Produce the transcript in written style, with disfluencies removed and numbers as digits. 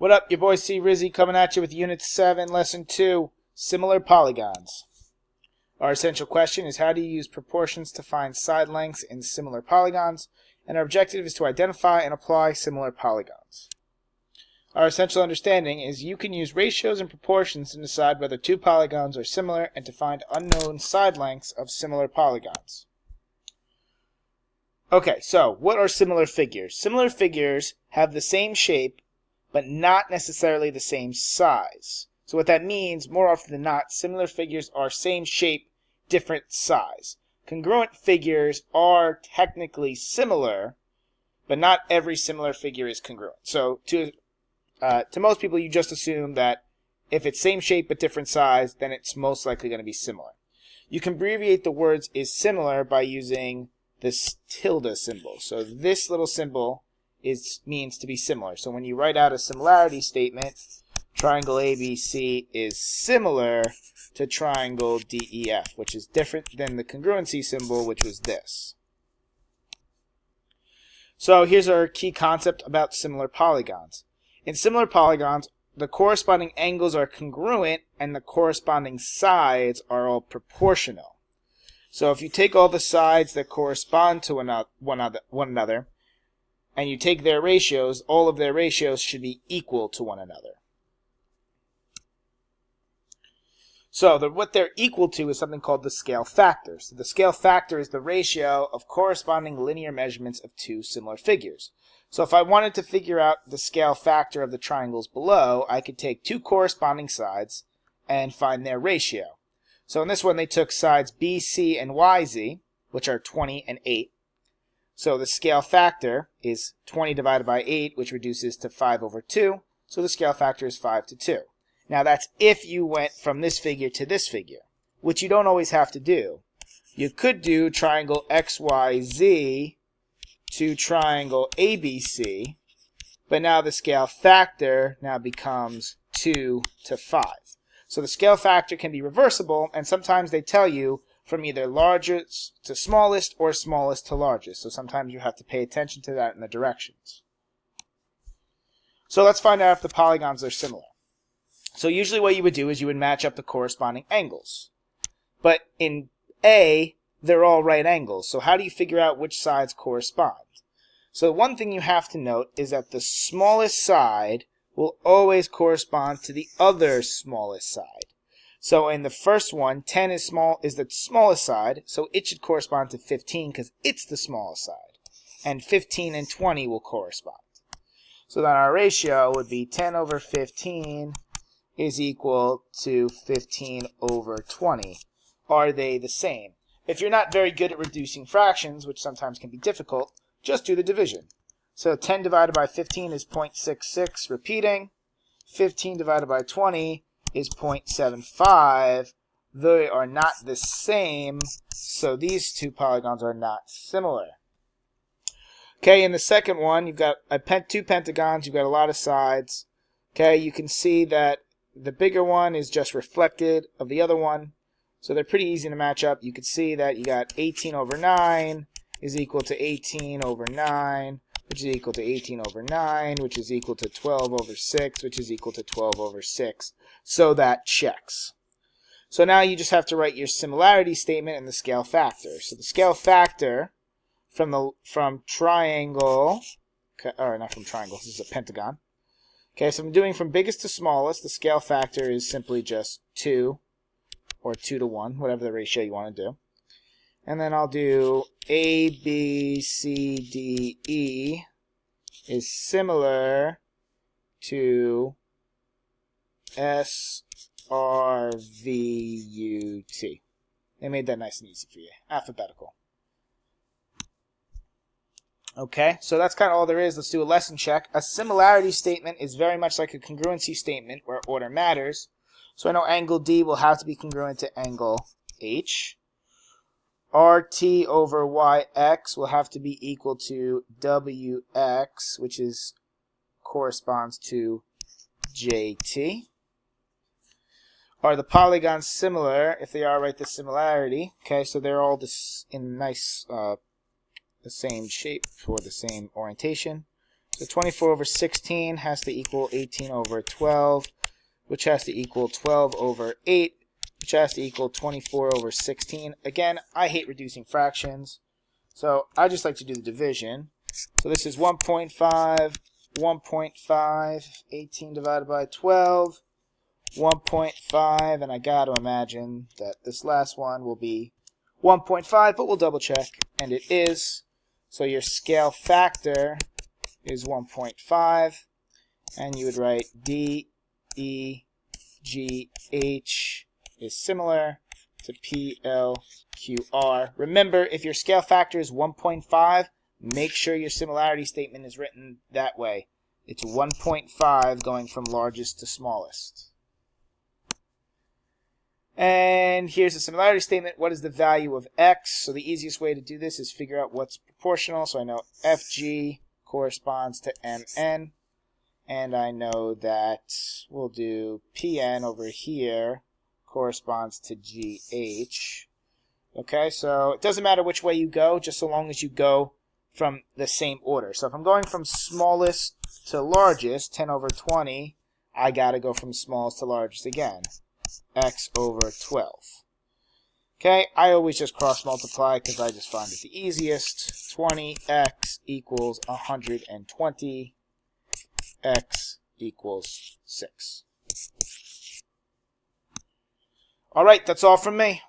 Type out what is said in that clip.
What up, your boy C. Rizzy coming at you with Unit 7, Lesson 2, Similar Polygons. Our essential question is how do you use proportions to find side lengths in similar polygons, and our objective is to identify and apply similar polygons. Our essential understanding is you can use ratios and proportions to decide whether two polygons are similar and to find unknown side lengths of similar polygons. Okay, so what are similar figures? Similar figures have the same shape but not necessarily the same size. So what that means, more often than not, similar figures are same shape, different size. Congruent figures are technically similar, but not every similar figure is congruent. So to most people, you just assume that if it's same shape but different size, then it's most likely going to be similar. You can abbreviate the words is similar by using this tilde symbol. So this little symbol means to be similar. So when you write out a similarity statement, triangle ABC is similar to triangle DEF, which is different than the congruency symbol, which was this. So here's our key concept about similar polygons. In similar polygons, the corresponding angles are congruent and the corresponding sides are all proportional. So if you take all the sides that correspond to one another, and you take their ratios, all of their ratios should be equal to one another. So what they're equal to is something called the scale factor. So the scale factor is the ratio of corresponding linear measurements of two similar figures. So if I wanted to figure out the scale factor of the triangles below, I could take two corresponding sides and find their ratio. So in this one, they took sides BC and YZ, which are 20 and 8. So the scale factor is 20 divided by 8, which reduces to 5 over 2. So the scale factor is 5 to 2. Now that's if you went from this figure to this figure, which you don't always have to do. You could do triangle XYZ to triangle ABC, but now the scale factor now becomes 2 to 5. So the scale factor can be reversible, and sometimes they tell you from either largest to smallest or smallest to largest. So sometimes you have to pay attention to that in the directions. So let's find out if the polygons are similar. So usually what you would do is you would match up the corresponding angles. But in A, they're all right angles. So how do you figure out which sides correspond? So one thing you have to note is that the smallest side will always correspond to the other smallest side. So in the first one, 10 is the smallest side, so it should correspond to 15 because it's the smallest side. And 15 and 20 will correspond. So then our ratio would be 10 over 15 is equal to 15 over 20. Are they the same? If you're not very good at reducing fractions, which sometimes can be difficult, just do the division. So 10 divided by 15 is 0.66, repeating. 15 divided by 20 is 0.75. They are not the same, so these two polygons are not similar. Okay, in the second one, you've got two pentagons, you've got a lot of sides. Okay, you can see that the bigger one is just reflected of the other one, so they're pretty easy to match up. You can see that you got 18 over 9 is equal to 18 over 9, which is equal to 18 over 9, which is equal to 12 over 6, which is equal to 12 over 6. So that checks. So now you just have to write your similarity statement and the scale factor. So the scale factor from triangle, or not from triangle, this is a pentagon. Okay, so I'm doing from biggest to smallest. The scale factor is simply just 2 or 2 to 1, whatever the ratio you want to do. And then I'll do A, B, C, D, E is similar to S, R, V, U, T. They made that nice and easy for you. Alphabetical. Okay, so that's kind of all there is. Let's do a lesson check. A similarity statement is very much like a congruency statement where order matters. So I know angle D will have to be congruent to angle H. RT over YX will have to be equal to WX, which corresponds to JT. Are the polygons similar? If they are, write the similarity. Okay, so they're all in nice the same shape or the same orientation. So 24 over 16 has to equal 18 over 12, which has to equal 12 over 8, which has to equal 24 over 16. Again, I hate reducing fractions, so I just like to do the division. So this is 1.5, 1.5, 18 divided by 12, 1.5, and I got to imagine that this last one will be 1.5, but we'll double check, and it is. So your scale factor is 1.5, and you would write D, E, G, H is similar to P, L, Q, R. Remember, if your scale factor is 1.5, make sure your similarity statement is written that way. It's 1.5 going from largest to smallest. And here's the similarity statement. What is the value of x? So the easiest way to do this is figure out what's proportional. So I know FG corresponds to MN. And I know that we'll do PN over here corresponds to GH. Okay, so it doesn't matter which way you go, just so long as you go from the same order. So if I'm going from smallest to largest, 10 over 20, I got to go from smallest to largest again. X over 12. Okay, I always just cross multiply because I just find it the easiest. 20x equals 120. X equals 6. All right, that's all from me.